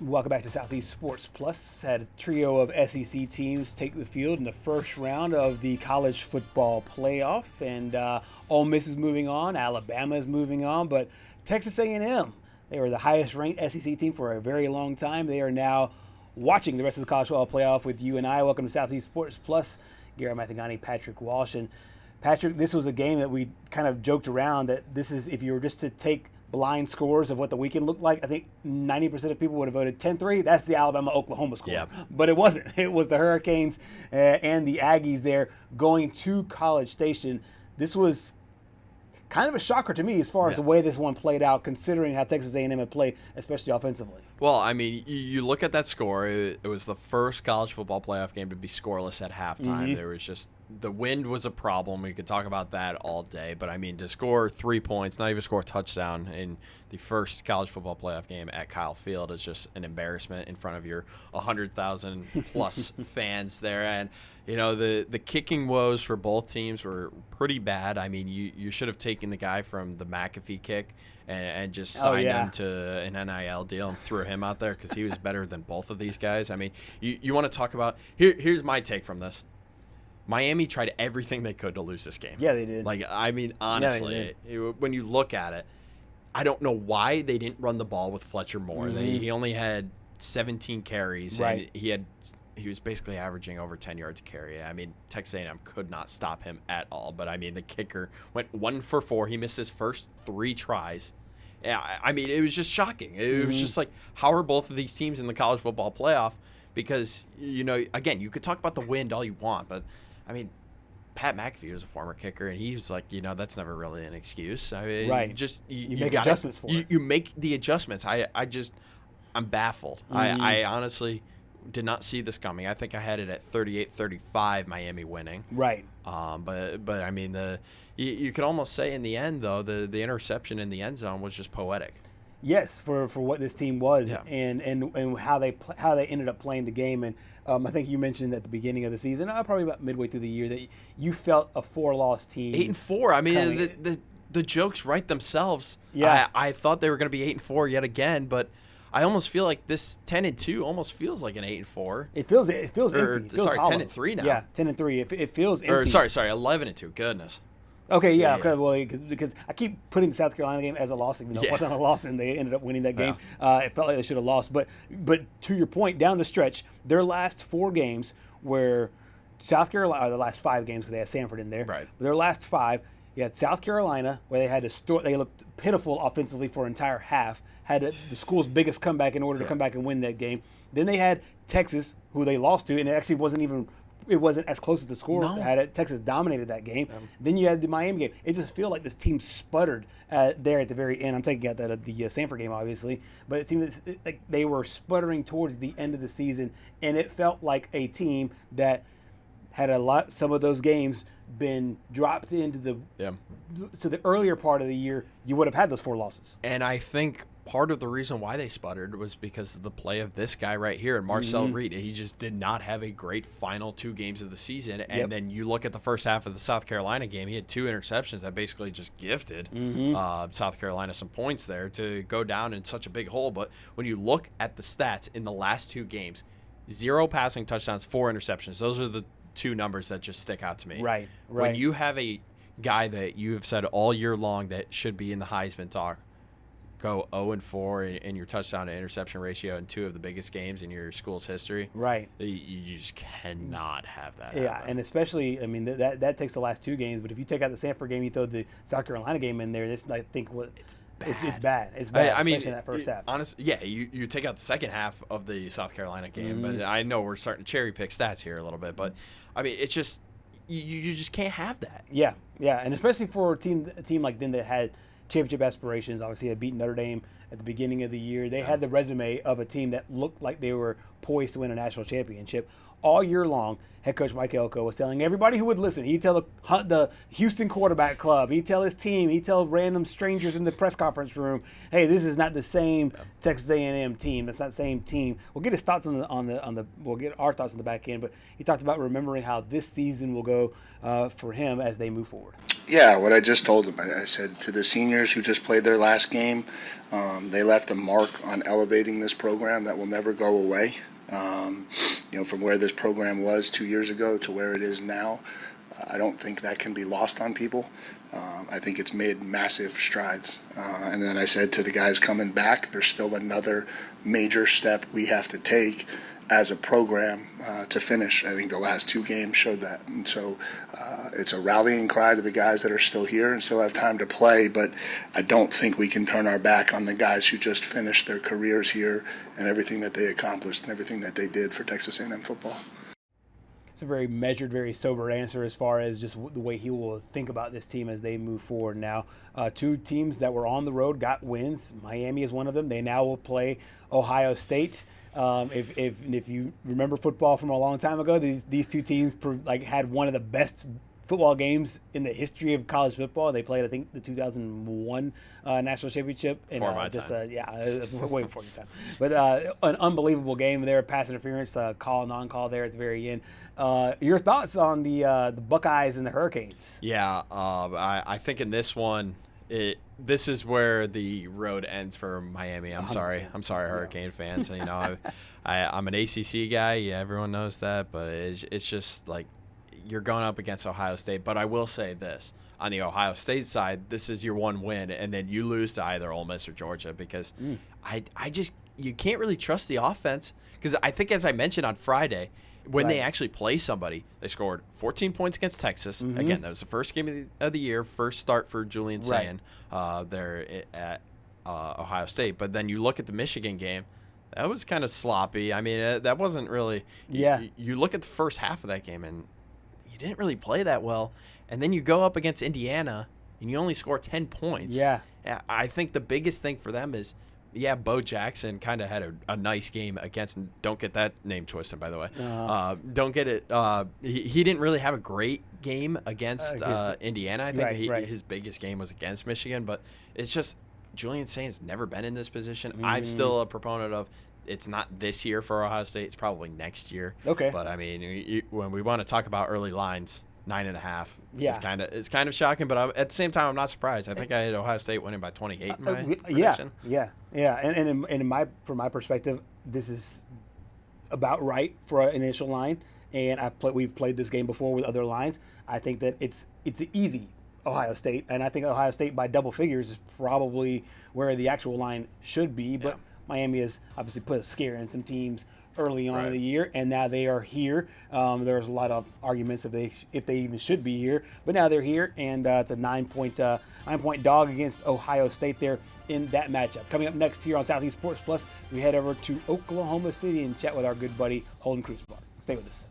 Welcome back to Southeast Sports Plus. Had a trio of SEC teams take the field in the first round of the college football playoff, and Ole Miss is moving on, Alabama is moving on, but Texas A&M, they were the highest ranked SEC team for a very long time. They are now watching the rest of the college football playoff with you and I. Welcome to Southeast Sports Plus. Gerhard Mathangani, Patrick Walsh, and Patrick, this was a game that we kind of joked around that this is, if you were just to take blind scores of what the weekend looked like, I think 90% of people would have voted 10-3. That's the Alabama-Oklahoma score. Yep. But it wasn't. It was the Hurricanes and the Aggies there going to College Station. This was kind of a shocker to me as far as the way this one played out, considering how Texas A&M had played, especially offensively. Well, I mean, you look at that score. It was the first college football playoff game to be scoreless at halftime. Mm-hmm. There was just the wind was a problem. We could talk about that all day. But, I mean, to score 3 points, not even score a touchdown in the first college football playoff game at Kyle Field is just an embarrassment in front of your 100,000-plus fans there. And, you know, the kicking woes for both teams were pretty bad. I mean, you should have taken the guy from the McAfee kick and just signed him to an NIL deal and threw him out there because he was better than both of these guys. I mean, you want to talk about – here's my take from this. Miami tried everything they could to lose this game. Yeah, they did. Like, I mean, honestly, when you look at it, I don't know why they didn't run the ball with Fletcher more. Mm-hmm. He only had 17 carries, right. and he was basically averaging over 10 yards a carry. I mean, Texas A&M could not stop him at all. But, I mean, the kicker went 1 for 4. He missed his first 3 tries. Yeah, I mean, it was just shocking. It was just like, how are both of these teams in the college football playoff? Because, you know, again, you could talk about the wind all you want, but, I mean, Pat McAfee was a former kicker, and he was like, you know, that's never really an excuse. I mean, right. You make adjustments for it. You make the adjustments. I'm baffled. I honestly did not see this coming. I think I had it at 38-35, Miami winning. Right. But I mean, you could almost say in the end, though, the interception in the end zone was just poetic. Yes, for what this team was and how they ended up playing the game. And I think you mentioned at the beginning of the season, probably about midway through the year, that you felt a 4-loss team. 8-4. I mean, the jokes write themselves. Yeah. I thought they were going to be 8-4 yet again, but I almost feel like this 10-2 almost feels like an 8-4. It feels empty. It feels sorry, hollow. 10-3 now. Yeah, 10-3. It feels empty. Or sorry, 11-2. Goodness. Okay, yeah. Well, because I keep putting the South Carolina game as a loss, even though it wasn't a loss, and they ended up winning that game. It felt like they should have lost. But to your point, down the stretch, their last 4 games where South Carolina, or the last 5 games because they had Sanford in there. Right. Their last 5, you had South Carolina where they had they looked pitiful offensively for an entire half. Had the school's biggest comeback in order to come back and win that game. Then they had Texas, who they lost to, and it actually wasn't as close as the score had it. Texas dominated that game. Then you had the Miami game. It just feels like this team sputtered there at the very end. I'm taking out the Sanford game, obviously, but it seemed like they were sputtering towards the end of the season, and it felt like a team that had some of those games been dropped into the earlier part of the year, you would have had those 4 losses. And I think part of the reason why they sputtered was because of the play of this guy right here, Marcel Reed. He just did not have a great final 2 games of the season. And then you look at the first half of the South Carolina game, he had 2 interceptions that basically just gifted South Carolina some points there to go down in such a big hole. But when you look at the stats in the last 2 games, 0 passing touchdowns, 4 interceptions. Those are the 2 numbers that just stick out to me. Right. When you have a guy that you have said all year long that should be in the Heisman talk, go 0-4 in your touchdown to interception ratio in 2 of the biggest games in your school's history. Right. You just cannot have that happen. And especially, I mean, that takes the last 2 games. But if you take out the Sanford game, you throw the South Carolina game in there, I think it's bad. It's bad. I mean, especially in that first half. Honestly, you take out the second half of the South Carolina game, but I know we're starting to cherry pick stats here a little bit. But I mean, it's just you just can't have that. Yeah, and especially for a team like them that had championship aspirations. Obviously, had beaten Notre Dame at the beginning of the year. They had the resume of a team that looked like they were poised to win a national championship. all year long, head coach Mike Elko was telling everybody who would listen. He'd tell the Houston quarterback club. He'd tell his team. He'd tell random strangers in the press conference room, "Hey, this is not the same Texas A&M team. It's not the same team." We'll get his thoughts we'll get our thoughts on the back end. But he talked about remembering how this season will go for him as they move forward. Yeah, what I just told him, I said to the seniors who just played their last game, they left a mark on elevating this program that will never go away. From where this program was 2 years ago to where it is now, I don't think that can be lost on people. I think it's made massive strides. And then I said to the guys coming back, there's still another major step we have to take as a program to finish. I think the last 2 games showed that. And so it's a rallying cry to the guys that are still here and still have time to play, but I don't think we can turn our back on the guys who just finished their careers here and everything that they accomplished and everything that they did for Texas A&M football. It's a very measured, very sober answer as far as just the way he will think about this team as they move forward now. 2 teams that were on the road got wins. Miami is one of them. They now will play Ohio State. If you remember football from a long time ago, these 2 teams had one of the best football games in the history of college football. They played, I think, the 2001 national championship. Before my time. Way before your time. But an unbelievable game there, pass interference, call, non-call there at the very end. Your thoughts on the Buckeyes and the Hurricanes? Yeah, I think in this one, this is where the road ends for Miami. I'm 100%. sorry, Hurricane fans. I'm an ACC guy. Yeah, everyone knows that, but it's just like you're going up against Ohio State. But I will say this. On the Ohio State side, this is your one win, and then you lose to either Ole Miss or Georgia because you can't really trust the offense because I think, as I mentioned on Friday, when they actually play somebody, they scored 14 points against Texas. Mm-hmm. Again, that was the first game of the year, first start for Julian Sayin there at Ohio State. But then you look at the Michigan game, that was kind of sloppy. I mean, that wasn't really – you look at the first half of that game, and you didn't really play that well. And then you go up against Indiana, and you only score 10 points. Yeah. I think the biggest thing for them is – Bo Jackson kind of had a nice game against – don't get that name twisted, by the way. Don't get it he didn't really have a great game against Indiana. I think his biggest game was against Michigan. But it's just Julian Sayin's never been in this position. Mm-hmm. I'm still a proponent of it's not this year for Ohio State. It's probably next year. Okay. But, I mean, when we want to talk about early lines – 9.5. Yeah, it's kind of shocking, but at the same time, I'm not surprised. I think I had Ohio State winning by 28 in my prediction. Yeah. And from my perspective, this is about right for an initial line. And we've played this game before with other lines. I think that it's easy Ohio State, and I think Ohio State by double figures is probably where the actual line should be. But Miami has obviously put a scare in some teams early on in the year, and now they are here. There's a lot of arguments if they even should be here, but now they're here, and it's a 9-point dog against Ohio State there in that matchup. Coming up next here on Southeast Sports Plus, we head over to Oklahoma City and chat with our good buddy Holden Cruz. Stay with us.